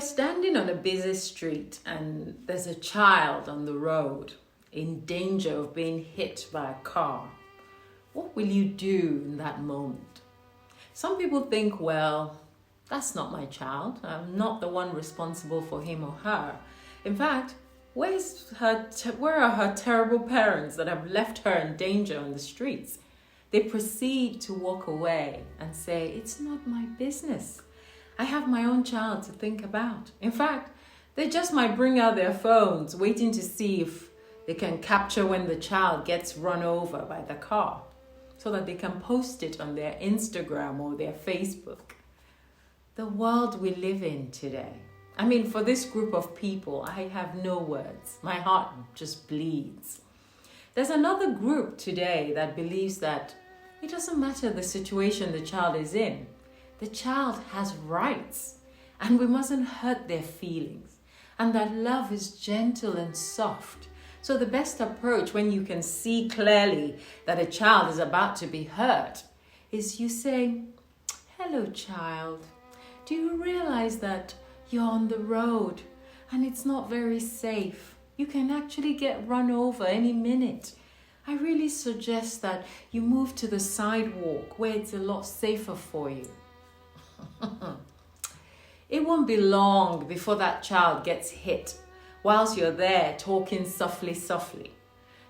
standing on a busy street and there's a child on the road in danger of being hit by a car, what will you do in that moment? Some people think, well, that's not my child. I'm not the one responsible for him or her. In fact, where are her terrible parents that have left her in danger on the streets? They proceed to walk away and say, it's not my business. I have my own child to think about. In fact, they just might bring out their phones, waiting to see if they can capture when the child gets run over by the car, so that they can post it on their Instagram or their Facebook. The world we live in today. I mean, for this group of people, I have no words. My heart just bleeds. There's another group today that believes that it doesn't matter the situation the child is in. The child has rights, and we mustn't hurt their feelings, and that love is gentle and soft. So the best approach when you can see clearly that a child is about to be hurt is you say, hello, child. Do you realize that you're on the road and it's not very safe? You can actually get run over any minute. I really suggest that you move to the sidewalk where it's a lot safer for you. It won't be long before that child gets hit whilst you're there talking softly.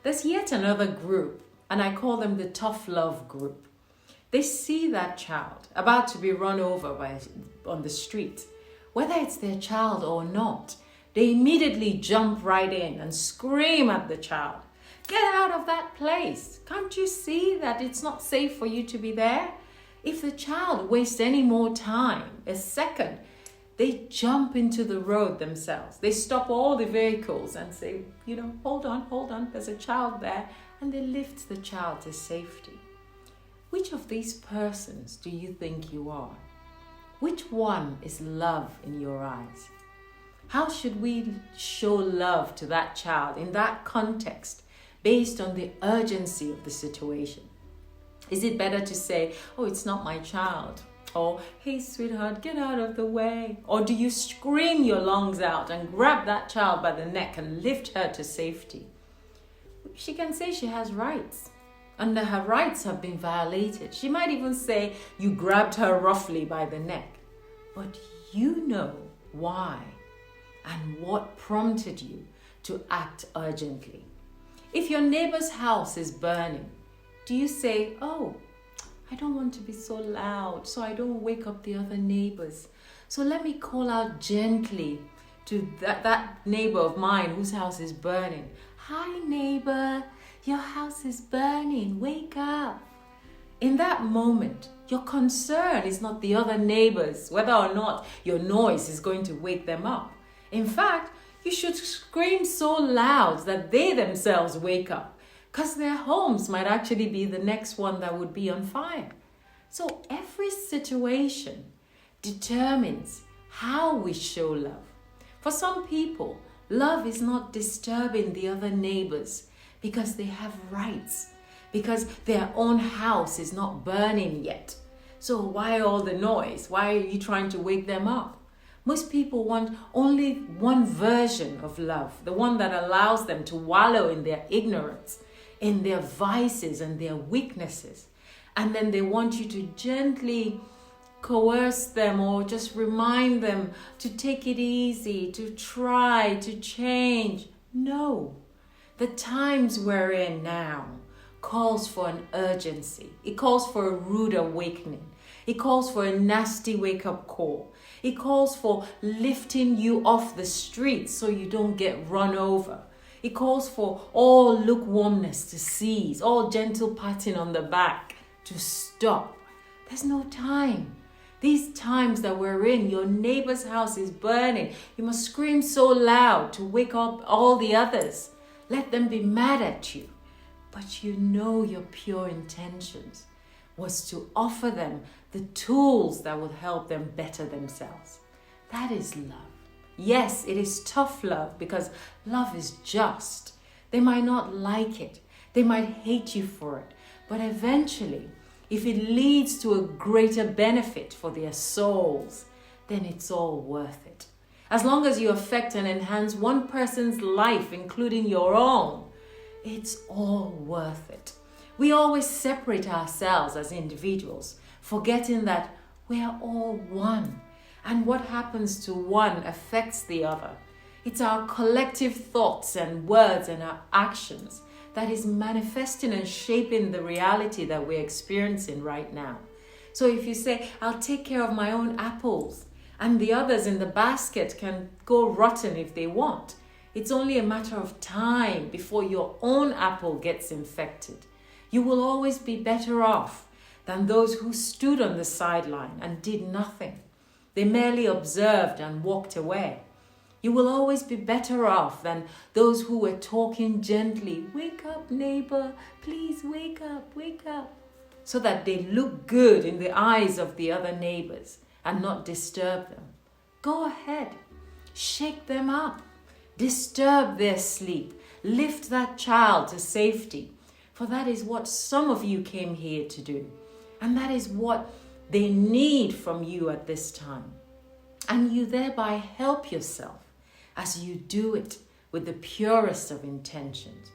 There's yet another group, and I call them the tough love group. They see that child about to be run over on the street. Whether it's their child or not, they immediately jump right in and scream at the child. Get out of that place. Can't you see that it's not safe for you to be there? If the child wastes any more time, a second, they jump into the road themselves. They stop all the vehicles and say, hold on, there's a child there. And they lift the child to safety. Which of these persons do you think you are? Which one is love in your eyes? How should we show love to that child in that context based on the urgency of the situation? Is it better to say, oh, it's not my child? Or, hey, sweetheart, get out of the way? Or do you scream your lungs out and grab that child by the neck and lift her to safety? She can say she has rights, and that her rights have been violated. She might even say you grabbed her roughly by the neck. But you know why and what prompted you to act urgently. If your neighbor's house is burning, do you say, oh, I don't want to be so loud, so I don't wake up the other neighbors. So let me call out gently to that neighbor of mine whose house is burning. Hi, neighbor, your house is burning. Wake up. In that moment, your concern is not the other neighbors, whether or not your noise is going to wake them up. In fact, you should scream so loud that they themselves wake up, because their homes might actually be the next one that would be on fire. So every situation determines how we show love. For some people, love is not disturbing the other neighbors because they have rights, because their own house is not burning yet. So why all the noise? Why are you trying to wake them up? Most people want only one version of love, the one that allows them to wallow in their ignorance, in their vices and their weaknesses. And then they want you to gently coerce them or just remind them to take it easy, to try, to change. No. The times we're in now calls for an urgency. It calls for a rude awakening. It calls for a nasty wake-up call. It calls for lifting you off the street so you don't get run over. It calls for all lukewarmness to cease, all gentle patting on the back to stop. There's no time. These times that we're in, your neighbor's house is burning. You must scream so loud to wake up all the others. Let them be mad at you. But you know your pure intentions was to offer them the tools that will help them better themselves. That is love. Yes, it is tough love because love is just. They might not like it. They might hate you for it. But eventually, if it leads to a greater benefit for their souls, then it's all worth it. As long as you affect and enhance one person's life, including your own, it's all worth it. We always separate ourselves as individuals, forgetting that we are all one, and what happens to one affects the other. It's our collective thoughts and words and our actions that is manifesting and shaping the reality that we're experiencing right now. So if you say, I'll take care of my own apples, and the others in the basket can go rotten if they want, it's only a matter of time before your own apple gets infected. You will always be better off than those who stood on the sideline and did nothing. They merely observed and walked away. You will always be better off than those who were talking gently, "Wake up, neighbor, please wake up," so that they look good in the eyes of the other neighbors and not disturb them. Go ahead, shake them up, disturb their sleep, lift that child to safety, for that is what some of you came here to do, and that is what they need from you at this time. And you thereby help yourself as you do it with the purest of intentions.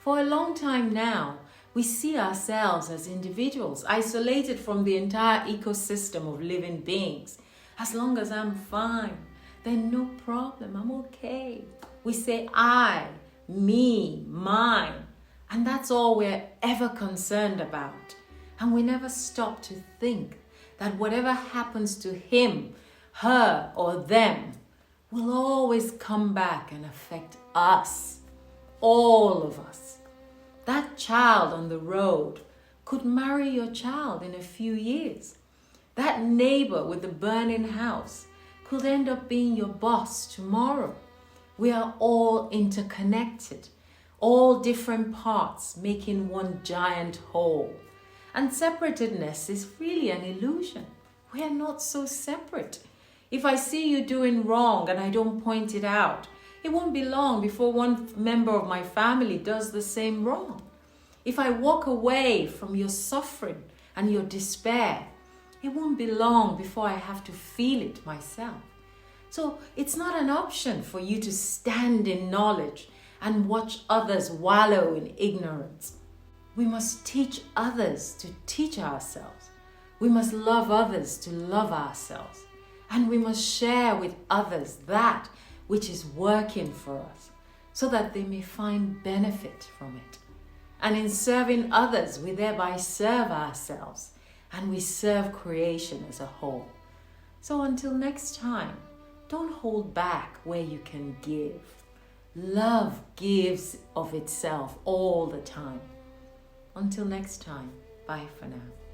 For a long time now, we see ourselves as individuals, isolated from the entire ecosystem of living beings. As long as I'm fine, then no problem, I'm okay. We say I, me, mine, and that's all we're ever concerned about. And we never stop to think that whatever happens to him, her, or them will always come back and affect us, all of us. That child on the road could marry your child in a few years. That neighbor with the burning house could end up being your boss tomorrow. We are all interconnected, all different parts making one giant whole. And separatedness is really an illusion. We are not so separate. If I see you doing wrong and I don't point it out, it won't be long before one member of my family does the same wrong. If I walk away from your suffering and your despair, it won't be long before I have to feel it myself. So it's not an option for you to stand in knowledge and watch others wallow in ignorance. We must teach others to teach ourselves. We must love others to love ourselves. And we must share with others that which is working for us, so that they may find benefit from it. And in serving others, we thereby serve ourselves, and we serve creation as a whole. So until next time, don't hold back where you can give. Love gives of itself all the time. Until next time, bye for now.